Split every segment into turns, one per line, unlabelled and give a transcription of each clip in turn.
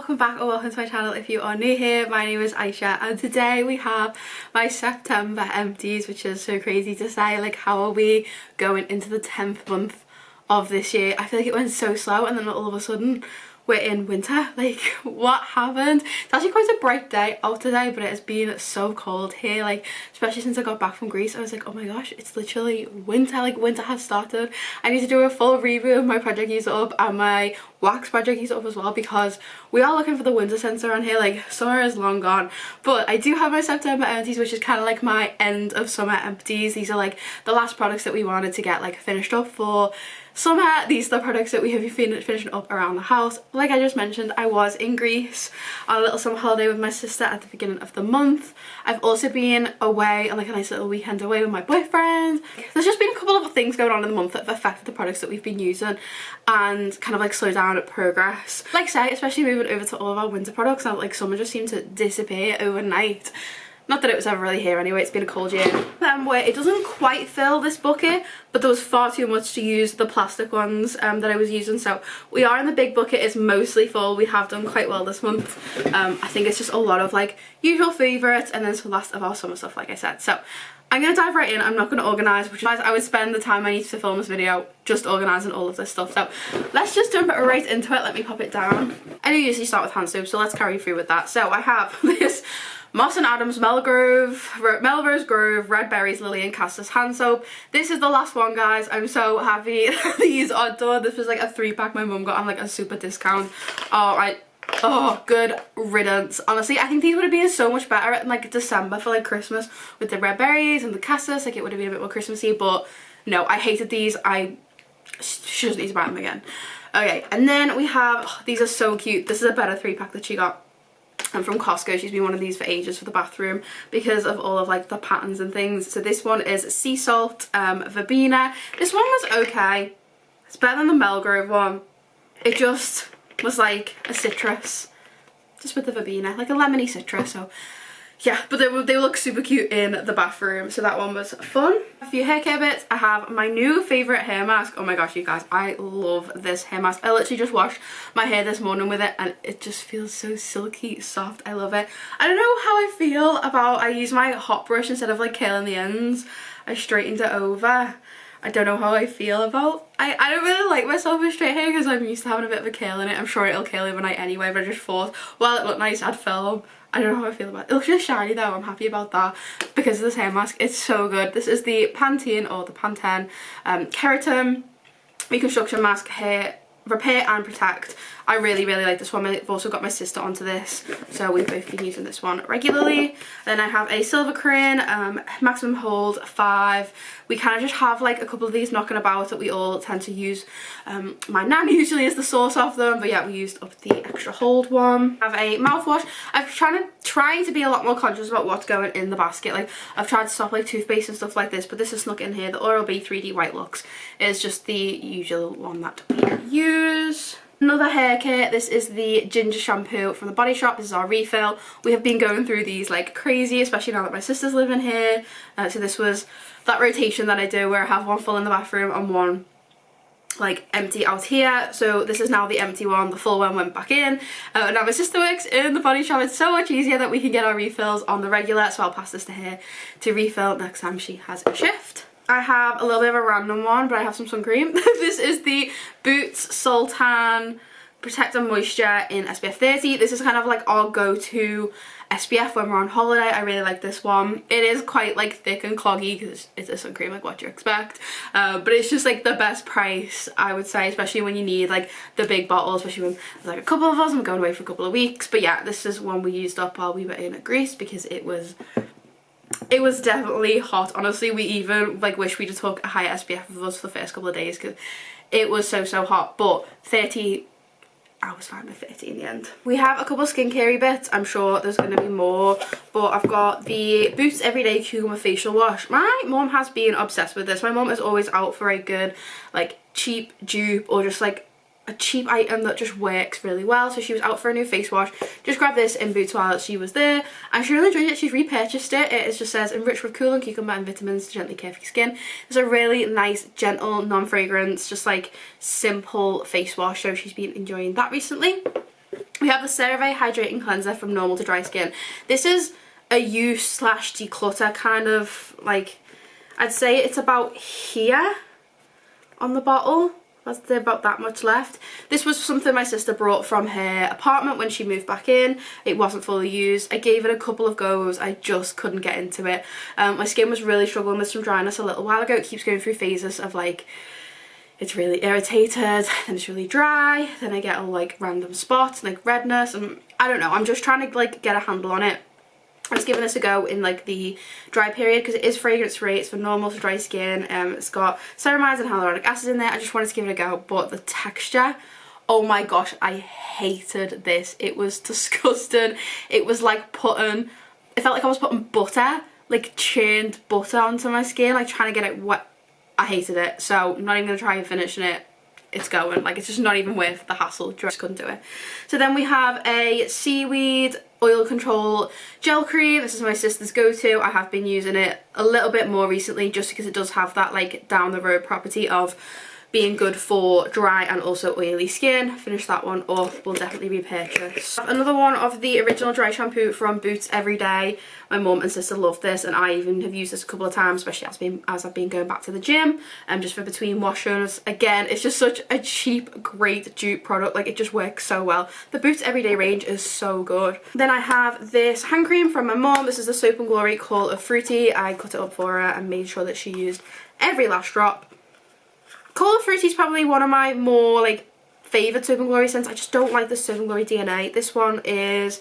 welcome back or welcome to my channel if you are new here. My name is Aisha and today we have my September empties, which is so crazy to say. Like, how are we going into the 10th month of this year? I feel like it went so slow and then all of a sudden we're in winter. Like, what happened? It's actually quite a bright day out today, but it has been so cold here, like especially since I got back from Greece. I was like, oh my gosh, it's literally winter. Like, winter has started. I need to do a full reboot of my project use up and my wax project use up as well, because we are looking for the winter scents around here. Like, summer is long gone, but I do have my September empties, which is kind of like my end of summer empties. These are like the last products that we wanted to get like finished up for summer. These are the products that we have been finishing up around the house. Like I just mentioned, I was in Greece on a little summer holiday with my sister at the beginning of the month. I've also been away on like a nice little weekend away with my boyfriend. There's just been a couple of things going on in the month that have affected the products that we've been using and kind of like slow down progress. Like I say, especially moving over to all of our winter products now, like summer just seemed to disappear overnight. Not that it was ever really here anyway, it's been a cold year. Where it doesn't quite fill this bucket, but there was far too much to use the plastic ones that I was using. So we are in the big bucket, it's mostly full. We have done quite well this month. I think it's just a lot of like usual favourites and then some last of our summer stuff, like I said. So I'm going to dive right in. I'm not going to organise, which means I would spend the time I need to film this video just organising all of this stuff. So let's just jump right into it. Let me pop it down. I do usually start with hand soap, so let's carry through with that. So I have this Moss & Adams Melrose Grove Red Berries Lily and Castors hand soap. This is the last one, guys. I'm so happy these are done. This was like a 3-pack my mum got on like a super discount. Oh, good riddance. Honestly, I think these would have been so much better in like December for like Christmas with the red berries and the castors. Like, it would have been a bit more Christmassy, but no, I hated these. I just need to buy them again. Okay, and then we have, oh, these are so cute. This is a better 3-pack that she got. And from Costco. She's been one of these for ages for the bathroom because of all of like the patterns and things. So this one is sea salt verbena. This one was okay. It's better than the Melgrove one. It just was like a citrus, just with the verbena, like a lemony citrus. So yeah, but they look super cute in the bathroom, so that one was fun. A few hair care bits. I have my new favourite hair mask. Oh my gosh, you guys, I love this hair mask. I literally just washed my hair this morning with it and it just feels so silky soft. I love it. I don't know how I feel about, I use my hot brush instead of like curling the ends. I straightened it over. I don't know how I feel about, I don't really like myself with straight hair because I'm used to having a bit of a curl in it. I'm sure it'll curl overnight anyway, but I just thought, while it looked nice, I'd film. I don't know how I feel about it. It looks just shiny though. I'm happy about that because of this hair mask. It's so good. This is the Pantene or the Pantene Keratin Reconstruction Mask Hair Repair and Protect. I really like this one. I've also got my sister onto this, so we've both been using this one regularly. Then I have a Silver Crane Maximum Hold 5. We kind of just have like a couple of these knocking about that we all tend to use. My nan usually is the source of them, but yeah, we used up the extra hold one. I have a mouthwash. I'm trying to be a lot more conscious about what's going in the basket. Like, I've tried to stop like toothpaste and stuff like this, but this is snuck in here. The Oral-B 3D White Lux is just the usual one that we use. Another hair care, this is the ginger shampoo from the Body Shop. This is our refill. We have been going through these like crazy, especially now that my sister's living here. So this was that rotation that I do where I have one full in the bathroom and one like empty out here. So this is now the empty one, the full one went back in. Now my sister works in the Body Shop. It's so much easier that we can get our refills on the regular, so I'll pass this to her to refill next time she has a shift. I have a little bit of a random one, but I have some sun cream. This is the Boots Sultan Protect and Moisture in SPF 30. This is kind of like our go-to SPF when we're on holiday. I really like this one. It is quite like thick and cloggy because it's a sun cream, like what you expect. But it's just like the best price, I would say, especially when you need like the big bottle, especially when there's like a couple of us and we're going away for a couple of weeks. But yeah, this is one we used up while we were in Greece because it was definitely hot. Honestly, we even like wish we'd took a higher SPF with us for the first couple of days because it was so hot. But 30, I was fine with 30 in the end. We have a couple of skincare bits. I'm sure there's going to be more, but I've got the Boots Everyday Cucumber Facial Wash. My mum has been obsessed with this. My mum is always out for a good like cheap dupe or just like a cheap item that just works really well. So she was out for a new face wash, just grabbed this in Boots while she was there and she really enjoyed it. She's repurchased it. It just says enriched with cooling cucumber and vitamins to gently care for your skin. It's a really nice, gentle, non-fragrance, just like simple face wash, so she's been enjoying that recently. We have the CeraVe Hydrating Cleanser from normal to dry skin. This is a use slash declutter kind of, like, I'd say it's about here on the bottle. That's about that much left. This was something my sister brought from her apartment when she moved back in. It wasn't fully used. I gave it a couple of goes. I just couldn't get into it. My skin was really struggling with some dryness a little while ago. It keeps going through phases of like, it's really irritated, then it's really dry, then I get all like random spots, like redness, and I don't know. I'm just trying to like get a handle on it. I was giving this a go in like the dry period because it is fragrance free. It's for normal to dry skin. It's got ceramides and hyaluronic acid in there. I just wanted to give it a go, but the texture, oh my gosh, I hated this. It was disgusting. It was like putting, it felt like I was putting butter, like churned butter onto my skin, like trying to get it wet. I hated it, so I'm not even going to try and finishing it. It's going, like, it's just not even worth the hassle. Just couldn't do it. So then we have a seaweed oil control gel cream. This is my sister's go-to. I have been using it a little bit more recently just because it does have that like down the road property of being good for dry and also oily skin. Finish that one up, will definitely repurchase. Another one of the original dry shampoo from Boots Everyday. My mum and sister love this, and I even have used this a couple of times, especially as I've been going back to the gym, and just for between washers. Again, it's just such a cheap, great dupe product. Like, it just works so well. The Boots Everyday range is so good. Then I have this hand cream from my mum. This is the Soap and Glory Call of Fruity. I cut it up for her and made sure that she used every last drop. Call of Fruity is probably one of my more like favoured Soap and Glory scents. I just don't like the Soap and Glory DNA. This one is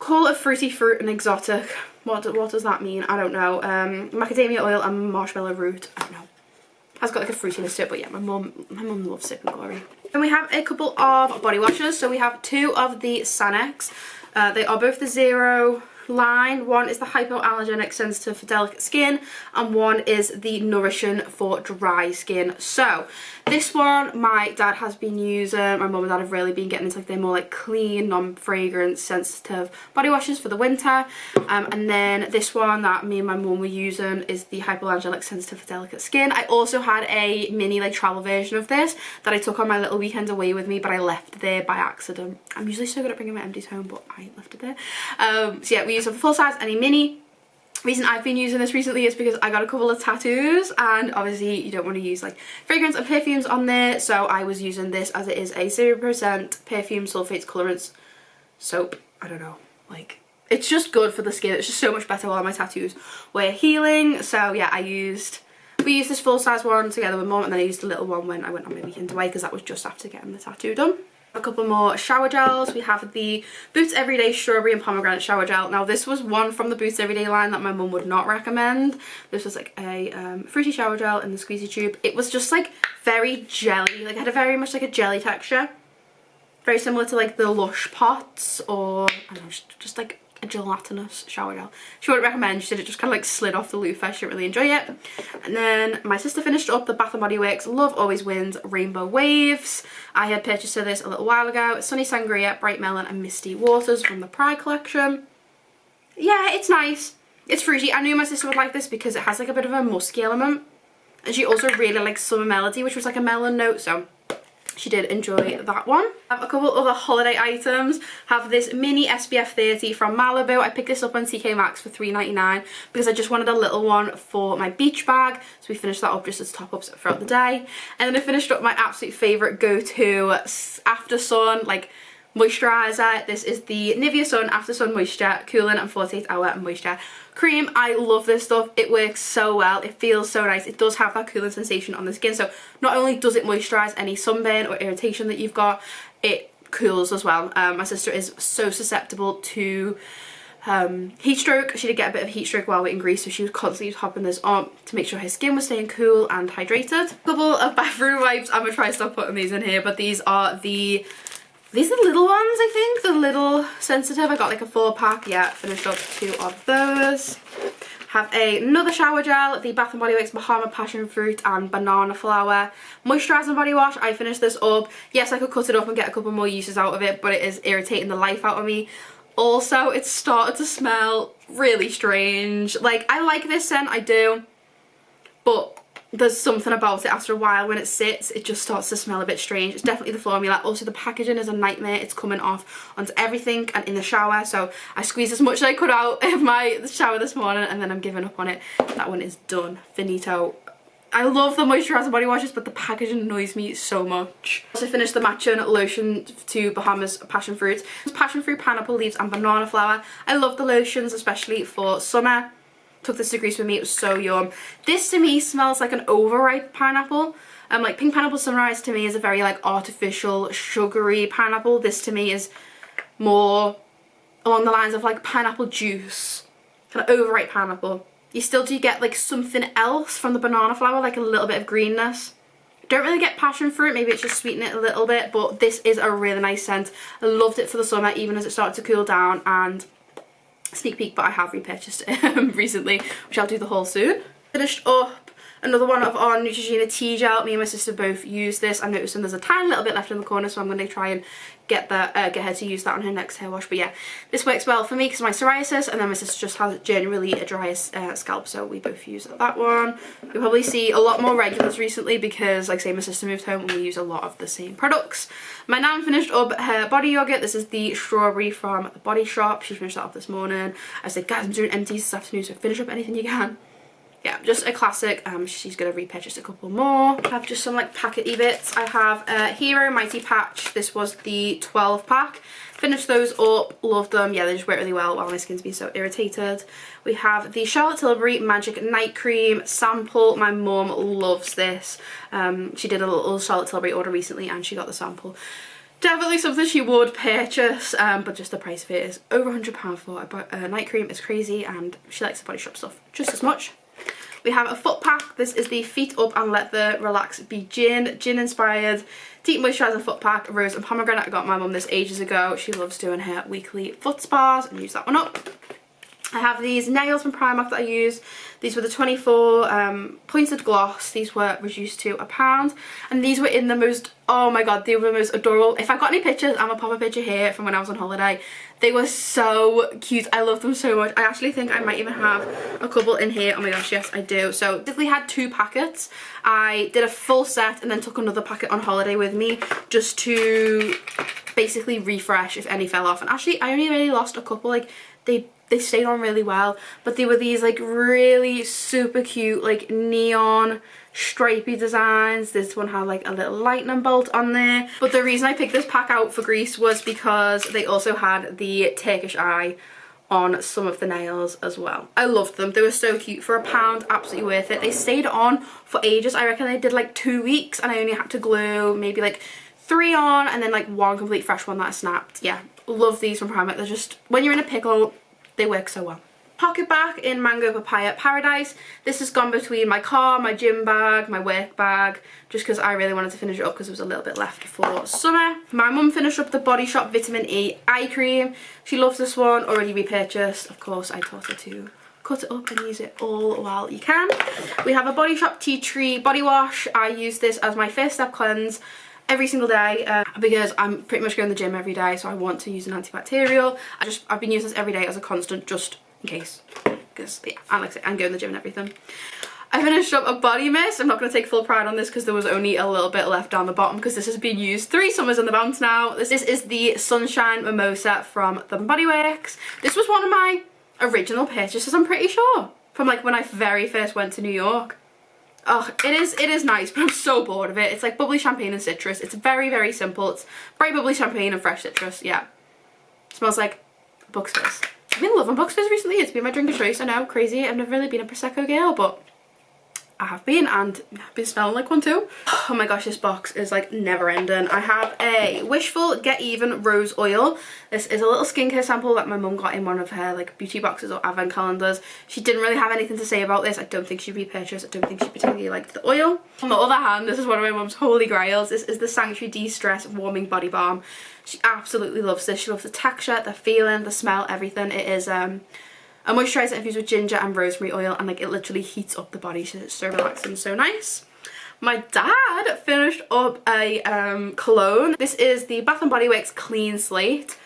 Call of Fruity Fruit and Exotic. What does that mean? I don't know. Macadamia oil and marshmallow root. I don't know. Has got like a fruitiness to it, but yeah, my mum loves Soap and Glory. Then we have a couple of body washes. So we have two of the Sanex. They are both the Zero line. One is the hypoallergenic sensitive for delicate skin, and one is the nourishing for dry skin. So this one my dad has been using. My mum and dad have really been getting into like their more like clean, non-fragrance sensitive body washes for the winter, and then this one that me and my mum were using is the hypoallergenic sensitive for delicate skin. I also had a mini like travel version of this that I took on my little weekend away with me, but I left it there by accident. I'm usually so good at bringing my empties home, but I left it there. So yeah, we use a full size and a mini. Reason I've been using this recently is because I got a couple of tattoos, and obviously you don't want to use like fragrance and perfumes on there, so I was using this as it is a 0% perfume sulfates colorants soap. I don't know, like, it's just good for the skin. It's just so much better while my tattoos were healing. So yeah, we used this full size one together with mum, and then I used the little one when I went on my weekend away because that was just after getting the tattoo done. A couple more shower gels. We have the Boots Everyday Strawberry and Pomegranate Shower Gel. Now this was one from the Boots Everyday line that my mum would not recommend. This was like a fruity shower gel in the squeezy tube. It was just like very jelly, like it had a very much like a jelly texture. Very similar to like the Lush Pots, or I don't know, just like a gelatinous shower gel. She wouldn't recommend. She said it just kind of like slid off the loofah. She didn't really enjoy it. And then my sister finished up the Bath & Body Works Love Always Wins Rainbow Waves. I had purchased her this a little while ago. It's Sunny Sangria, Bright Melon and Misty Waters from the Pride collection. Yeah, it's nice. It's fruity. I knew my sister would like this because it has like a bit of a musky element. And she also really likes Summer Melody, which was like a melon note, so she did enjoy that one. I have a couple other holiday items. Have this mini SPF 30 from Malibu. I picked this up on TK Maxx for $3.99 because I just wanted a little one for my beach bag. So we finished that up just as top ups throughout the day. And then I finished up my absolute favourite go-to after sun like moisturiser. This is the Nivea Sun After Sun Moisture Cooling and 48 Hour Moisture Cream. I love this stuff. It works so well. It feels so nice. It does have that cooling sensation on the skin. So not only does it moisturise any sunburn or irritation that you've got, it cools as well. My sister is so susceptible to heat stroke. She did get a bit of heat stroke while we're in Greece, so she was constantly topping this on to make sure her skin was staying cool and hydrated. A couple of bathroom wipes. I'm gonna try to stop putting these in here, but these are the little ones, I think, the little sensitive. I got like a 4-pack. Yeah, finished up 2 of those. Have another shower gel, the Bath & Body Works Bahama Passion Fruit and Banana Flower Moisturising Body Wash. I finished this up. Yes, I could cut it up and get a couple more uses out of it, but it is irritating the life out of me. Also, it started to smell really strange. Like, I like this scent, I do, but there's something about it after a while when it sits, it just starts to smell a bit strange. It's definitely the formula. Also the packaging is a nightmare. It's coming off onto everything and in the shower, so I squeezed as much as I could out of my shower this morning and then I'm giving up on it. That one is done. Finito. I love the moisturiser body washes, but the packaging annoys me so much. Also finished the matching lotion to Bahamas passion fruit. It's passion fruit, pineapple leaves and banana flower. I love the lotions, especially for summer. Took this to Greece with me, it was so yum. This to me smells like an overripe pineapple. Like pink pineapple sunrise to me is a very like artificial sugary pineapple. This to me is more along the lines of like pineapple juice, kind of overripe pineapple. You still do get like something else from the banana flower, like a little bit of greenness. Don't really get passion fruit, maybe it's just sweeten it a little bit, but this is a really nice scent. I loved it for the summer even as it started to cool down, and sneak peek, but I have repurchased it recently, which I'll do the haul soon. Finished up another one of our Neutrogena tea gel. Me and my sister both use this. I'm noticing there's a tiny little bit left in the corner, so I'm going to try and get her to use that on her next hair wash. But yeah, this works well for me because of my psoriasis, and then my sister just has generally a dry scalp, so we both use that one. You'll probably see a lot more regulars recently because, like say, my sister moved home and we use a lot of the same products. My nan finished up her body yogurt. This is the strawberry from the Body Shop. She finished that up this morning. I said, guys, I'm doing empties this afternoon, so finish up anything you can. Yeah, just a classic. She's gonna repurchase a couple more. I have just some like packety bits. I have Hero Mighty Patch. This was the 12 pack. Finished those up, loved them. Yeah, they just work really well while my skin's been so irritated. We have the Charlotte Tilbury Magic Night Cream sample. My mum loves this. She did a little Charlotte Tilbury order recently and she got the sample. Definitely something she would purchase, but just the price of it is over £100 for a night cream. It's crazy, and she likes the Body Shop stuff just as much. We have a foot pack. This is the Feet Up and Let the Relax Be gin inspired deep moisturiser foot pack, rose and pomegranate. I got my mum this ages ago. She loves doing her weekly foot spas and use that one up. I have these nails from Primark that I use. These were the 24 pointed gloss. These were reduced to £1, and these were in the most, oh my god, they were the most adorable. If I've got any pictures, I'm gonna pop a picture here from when I was on holiday. They were so cute. I love them so much. I actually think I might even have a couple in here. Oh my gosh, yes I do. So basically had 2 packets. I did a full set and then took another packet on holiday with me just to basically refresh if any fell off. And actually I only really lost a couple. Like they stayed on really well, but they were these like really super cute like neon stripy designs. This one had like a little lightning bolt on there, but the reason I picked this pack out for Greece was because they also had the Turkish eye on some of the nails as well. I loved them. They were so cute. For £1, absolutely worth it. They stayed on for ages. I reckon they did like 2 weeks and I only had to glue maybe like 3 on and then like 1 complete fresh one that I snapped. Yeah, love these from Primark. They're just, when you're in a pickle, they work so well. Pocket bag in Mango Papaya Paradise. This has gone between my car, my gym bag, my work bag, just because I really wanted to finish it up because there was a little bit left for summer. My mum finished up the Body Shop Vitamin E Eye Cream. She loves this one, already repurchased. Of course, I taught her to cut it up and use it all while you can. We have a Body Shop Tea Tree Body Wash. I use this as my first step cleanse every single day because I'm pretty much going to the gym every day, so I want to use an antibacterial. I've been using this every day as a constant just in case, because yeah, I like it, and go in the gym and everything. I finished up a body mist. I'm not going to take full pride on this because there was only a little bit left down the bottom because this has been used 3 summers in the bounce now. This is the Sunshine Mimosa from the Body Works. This was one of my original purchases, I'm pretty sure, from like when I very first went to New York. Oh, it is nice, but I'm so bored of it. It's like bubbly champagne and citrus. It's very, very simple. It's bright bubbly champagne and fresh citrus. Yeah. It smells like Bucks Fizz. I've been loving Bucks Fizz recently. It's been my drink of choice. I know, crazy. I've never really been a Prosecco girl, but I have been, and I've been smelling like one too. Oh my gosh, this box is like never ending. I have a Wishful Get Even Rose Oil. This is a little skincare sample that my mum got in one of her like beauty boxes or advent calendars. She didn't really have anything to say about this. I don't think she repurchased. I don't think she particularly liked the oil. On the other hand, this is one of my mum's holy grails. This is the Sanctuary De-Stress Warming Body Balm. She absolutely loves this. She loves the texture, the feeling, the smell, everything. It is a moisturiser infused with ginger and rosemary oil, and like it literally heats up the body, so it's so relaxing, so nice. My dad finished up a cologne. This is the Bath & Body Works Clean Slate.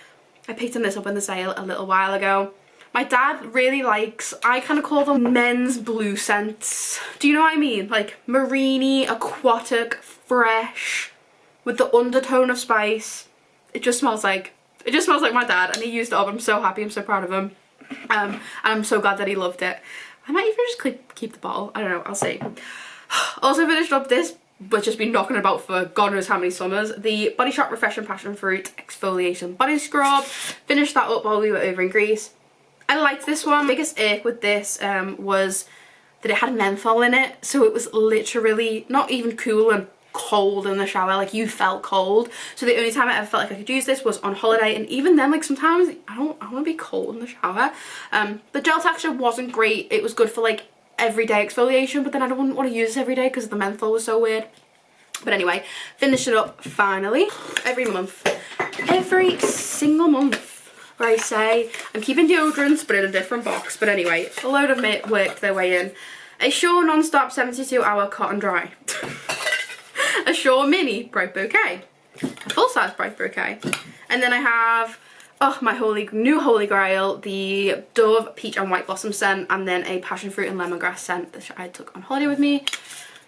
I picked this up in the sale a little while ago. My dad really likes, I kind of call them men's blue scents. Do you know what I mean? Like marine-y, aquatic, fresh, with the undertone of spice. It just smells like my dad, and he used it up. I'm so happy, I'm so proud of him. And I'm so glad that he loved it. I might even just keep the bottle. I don't know, I'll see. Also finished up this, which has been knocking about for God knows how many summers, the Body Shop Refreshing Passion Fruit Exfoliation Body Scrub. Finished that up while we were over in Greece. I liked this one. Biggest ick with this was that it had menthol in it, so it was literally not even cool and cold in the shower. Like, you felt cold. So the only time I ever felt like I could use this was on holiday, and even then, like, sometimes I want to be cold in the shower. The gel texture wasn't great. It was good for like everyday exfoliation, but then I wouldn't want to use this every day because the menthol was so weird. But anyway, finished it up finally. Every single month where I say I'm keeping deodorants but in a different box. But anyway, a load of it worked their way in. A Sure Non-Stop 72-Hour Cotton Dry. A Sure Mini Bright Bouquet. A full-size Bright Bouquet. And then I have, oh, my new holy grail, the Dove Peach and White Blossom scent, and then a passion fruit and lemongrass scent that I took on holiday with me.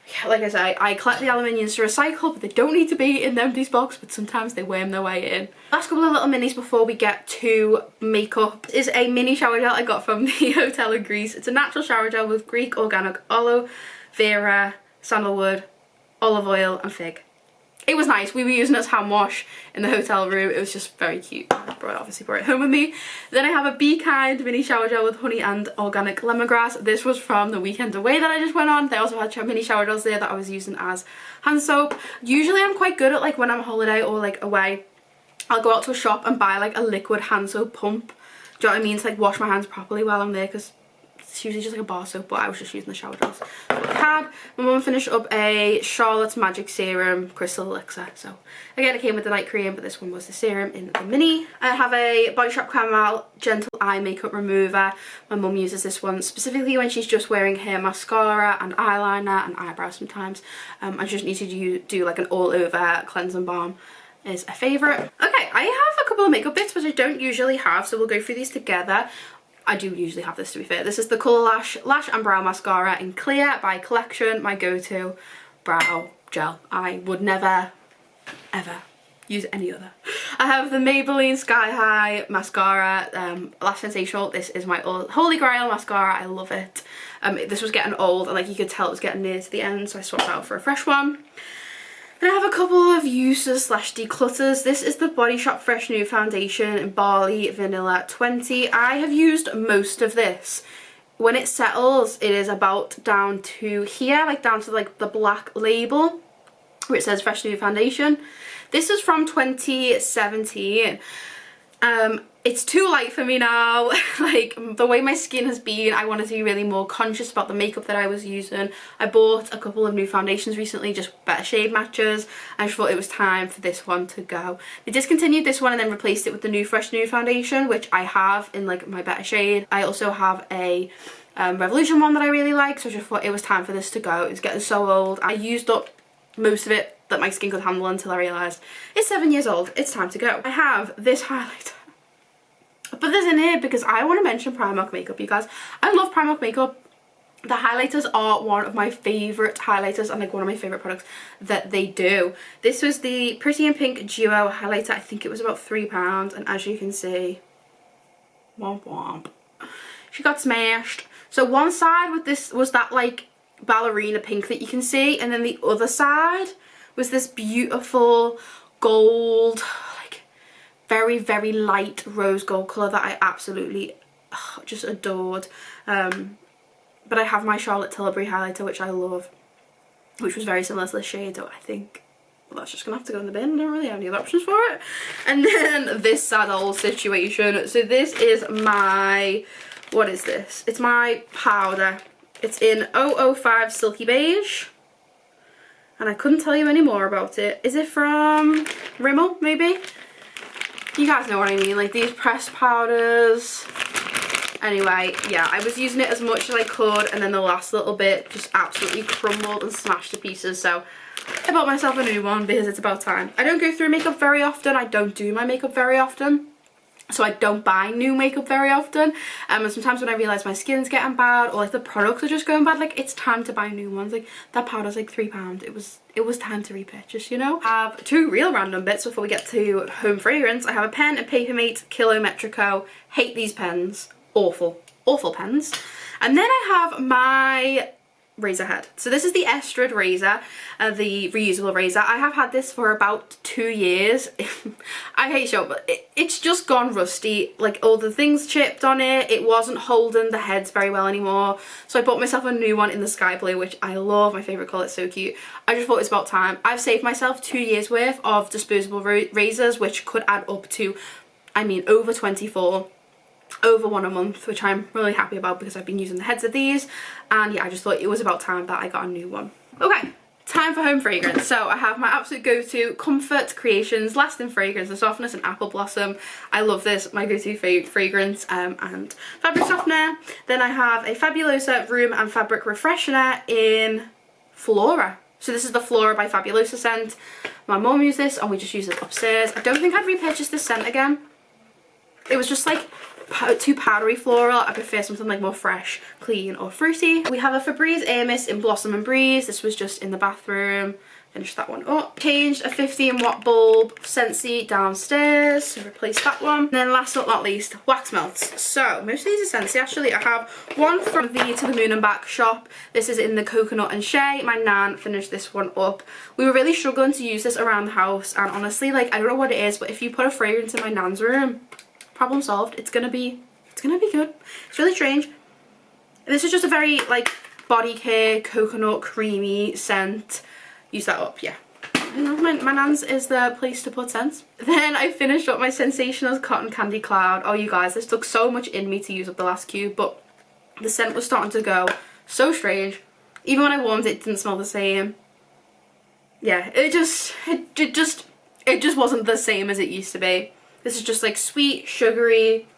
Yeah, like I say, I collect the aluminiums to recycle, but they don't need to be in the empties box, but sometimes they worm their way in. Last couple of little minis before we get to makeup is a mini shower gel I got from the hotel in Greece. It's a natural shower gel with Greek organic aloe vera, sandalwood, olive oil and fig. It was nice. We were using it as hand wash in the hotel room. It was just very cute. I obviously brought it home with me. Then I have a Be Kind mini shower gel with honey and organic lemongrass. This was from the weekend away that I just went on. They also had mini shower gels there that I was using as hand soap. Usually I'm quite good at, like, when I'm on holiday or like away, I'll go out to a shop and buy like a liquid hand soap pump. Do you know what I mean? To like wash my hands properly while I'm there, because it's usually just like a bar soap, but I was just using the shower gels. That's what I had. My mum finished up a Charlotte's Magic Serum Crystal Elixir. So again, it came with the night cream, but this one was the serum in the mini. I have a Body Shop Caramel Gentle Eye Makeup Remover. My mum uses this one specifically when she's just wearing hair mascara and eyeliner and eyebrows sometimes. I just need to do like an all over cleansing balm. Is a favourite. Okay, I have a couple of makeup bits which I don't usually have, so we'll go through these together. I do usually have this, to be fair. This is the Colour Lash and Brow Mascara in Clear by Collection, my go-to brow gel. I would never, ever use any other. I have the Maybelline Sky High Mascara, Lash Sensational. This is my holy grail mascara. I love it. This was getting old, and like you could tell it was getting near to the end, so I swapped out for a fresh one. Then I have a couple of uses slash declutters. This is the Body Shop Fresh New Foundation in Barley Vanilla 20. I have used most of this. When it settles, it is about down to here, like down to like the black label where it says Fresh New Foundation. This is from 2017. It's too light for me now. Like, the way my skin has been, I wanted to be really more conscious about the makeup that I was using. I bought a couple of new foundations recently, just better shade matches. I just thought it was time for this one to go. They discontinued this one and then replaced it with the new Fresh New Foundation, which I have in like my better shade. I also have a Revolution one that I really like, so I just thought it was time for this to go. It's getting so old. I used up most of it that my skin could handle until I realised it's 7 years old, it's time to go. I have this highlighter. I put this in here because I want to mention Primark makeup, you guys. I love Primark makeup. The highlighters are one of my favourite highlighters and like one of my favourite products that they do. This was the Pretty in Pink Duo highlighter. I think it was about £3, and as you can see, womp womp, she got smashed. So one side with this was that like ballerina pink that you can see, and then the other side was this beautiful gold, very, very light rose gold colour that I absolutely just adored. But I have my Charlotte Tilbury highlighter, which I love, which was very similar to the shade, so I think, well, that's just gonna have to go in the bin. I don't really have any other options for it. And then this sad old situation. So this is my, what is this? It's my powder. It's in 005 Silky Beige. And I couldn't tell you any more about it. Is it from Rimmel, maybe? You guys know what I mean, like these pressed powders. Anyway, yeah, I was using it as much as I could, and then the last little bit just absolutely crumbled and smashed to pieces, so I bought myself a new one because it's about time. I don't go through makeup very often. I don't do my makeup very often. so I don't buy new makeup very often. And sometimes when I realise my skin's getting bad, or like the products are just going bad, like it's time to buy new ones. Like that powder's like £3. It was time to repurchase, you know. I have two real random bits before we get to home fragrance. I have a pen and Papermate Kilometrico. Hate these pens. Awful pens. And then I have my razor head. So this is the Estrad razor, the reusable razor. I have had this for about 2 years. I hate show, but it's just gone rusty. Like all the things chipped on it. It wasn't holding the heads very well anymore. So I bought myself a new one in the sky blue, which I love. My favourite colour, it's so cute. I just thought it's about time. I've saved myself 2 years worth of disposable razors, which could add up to, I mean, over 24. Over one a month, which I'm really happy about because I've been using the heads of these, and yeah, I just thought it was about time that I got a new one. Okay, time for home fragrance. So I have my absolute go-to Comfort Creations Lasting Fragrance and Softness and Apple Blossom. I love this, my go-to fragrance, and fabric softener. Then I have a Fabulosa Room and Fabric Refreshener in Flora. So this is the Flora by Fabulosa scent. My mum used this and we just use it upstairs. I don't think I'd repurchase this scent again. It was just like too powdery floral. I prefer something like more fresh, clean or fruity. We have a Febreze Air Mist in Blossom and Breeze. This was just in the bathroom. Finished that one up. Changed a 15 watt bulb Scentsy downstairs, so replace that one. And then last but not least, wax melts. So most of these are Scentsy actually. I have one from the To the Moon and Back shop. This is in the Coconut and Shea. My nan finished this one up. We were really struggling to use this around the house, and honestly, like, I don't know what it is, but if you put a fragrance in my nan's room, problem solved. It's gonna be good. It's really strange. This is just a very like body care coconut creamy scent. Use that up, yeah. My nan's is the place to put scents. Then I finished up my Sensational Cotton Candy Cloud. Oh you guys, this took so much in me to use up the last cube, but the scent was starting to go so strange. Even when I warmed it, it didn't smell the same. Yeah, it just wasn't the same as it used to be. This is just like sweet, sugary,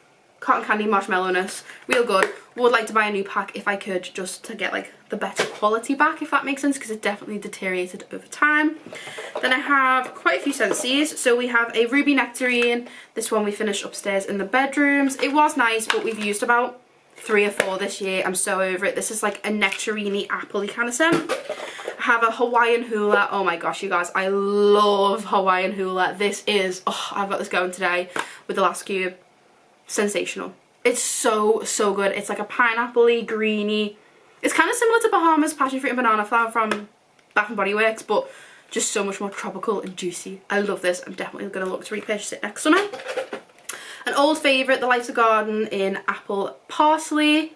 cotton candy marshmallowness. Real good. Would like to buy a new pack if I could, just to get like the better quality back, if that makes sense, because it definitely deteriorated over time. Then I have quite a few Scentsies. So we have a Ruby Nectarine. This one we finished upstairs in the bedrooms. It was nice, but we've used about 3 or 4 this year. I'm so over it. This is like a nectarine-y, apple-y kind of scent. I have a Hawaiian Hula. Oh my gosh, you guys, I love Hawaiian Hula. This is, oh, I've got this going today with the last cube. Sensational. It's so good. It's like a pineapple-y, greeny. It's kind of similar to Bahamas Passion Fruit and Banana Flower from Bath & Body Works, but just so much more tropical and juicy. I love this. I'm definitely going to look to repurchase it next summer. An old favourite, the Lights of Garden in Apple Parsley.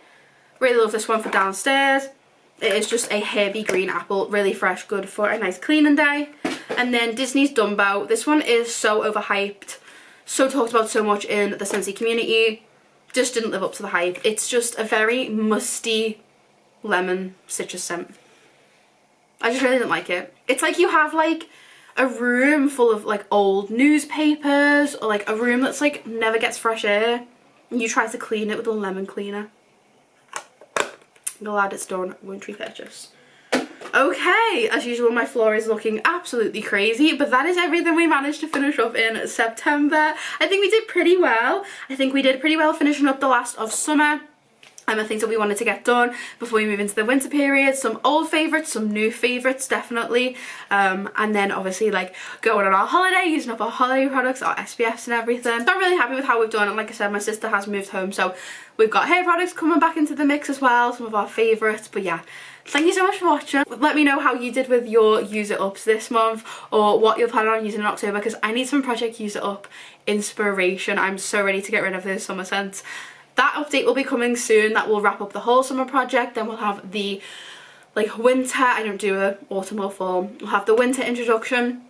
Really love this one for downstairs. It is just a herby green apple, really fresh, good for a nice cleaning day. And then Disney's Dumbo. This one is so overhyped, so talked about so much in the Scentsy community. Just didn't live up to the hype. It's just a very musty lemon citrus scent. I just really didn't like it. It's like you have like a room full of like old newspapers, or like a room that's like never gets fresh air, and you try to clean it with a lemon cleaner. I'm glad it's done. Won't repurchase. Okay, as usual my floor is looking absolutely crazy, but that is everything we managed to finish up in September. I think we did pretty well. I think we did pretty well finishing up the last of summer. The things that we wanted to get done before we move into the winter period. Some old favourites, some new favourites definitely, and then obviously like going on our holiday, using up our holiday products, our SPFs and everything. So I'm really happy with how we've done, and like I said, my sister has moved home, so we've got hair products coming back into the mix as well, some of our favourites. But yeah, thank you so much for watching. Let me know how you did with your use it ups this month, or what you're planning on using in October, because I need some project use it up inspiration. I'm so ready to get rid of those summer scents. That update will be coming soon. That will wrap up the whole summer project. Then we'll have the like winter, I don't do a autumn or fall. We'll have the winter introduction.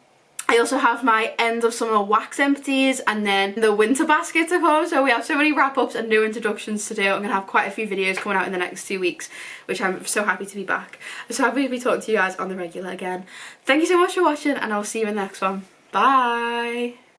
I also have my end of summer wax empties, and then the winter basket to come. So we have so many wrap ups and new introductions to do. I'm gonna have quite a few videos coming out in the next 2 weeks, which I'm so happy to be back. I'm so happy to be talking to you guys on the regular again. Thank you so much for watching, and I'll see you in the next one. Bye.